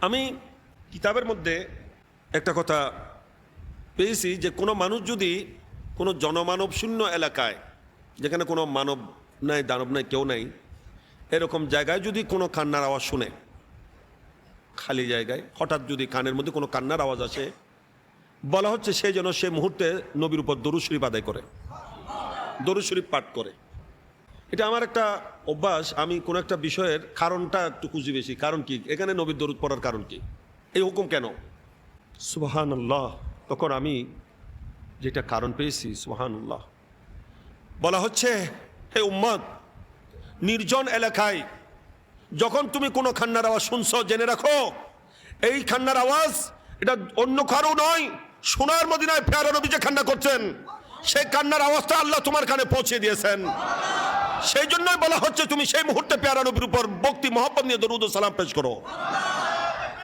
আমি কিতাবের মধ্যে একটা কথা পেয়েছি যে কোনো মানুষ যদি কোনো জনমানব শূন্য এলাকায়, যেখানে কোনো মানব নাই, দানব নাই, কেউ নাই, এরকম জায়গায় যদি কোনো কান্নার আওয়াজ শুনে, খালি জায়গায় হঠাৎ যদি কানের মধ্যে কোনো কান্নার আওয়াজ আসে, বলা হচ্ছে সে যেন সে মুহূর্তে নবীর উপর দরুদ শরীফ আদায় করে, দরুদ শরীফ পাঠ করে। এটা আমার একটা অভ্যাস। আমি কোনো একটা বিষয়ের কারণটা একটু খুঁজি বেশি। কারণ কি? এখানে নবীর দরুদ পড়ার কারণ কি? এই হুকুম কেন? সুবহানাল্লাহ। তখন আমি যেটা কারণ পেয়েছি, সুবহানাল্লাহ, বলা হচ্ছে হে উম্মত, নির্জন এলাকায় যখন তুমি কোনো কান্নার আওয়াজ শুনছো, জেনে রাখো এই কান্নার আওয়াজ এটা অন্য কারো নয়, সোনার মদিনায় প্যারা নবী যে কান্না করছেন সেই কান্নার আওয়াজটা আল্লাহ তোমার কানে পৌঁছে দিয়েছেন। সেই জন্যই বলা হচ্ছে তুমি সেই মুহূর্তে প্যারা নবীর উপর ভক্তি মহব্বত নিয়ে দরুদ ও সালাম পেশ করো।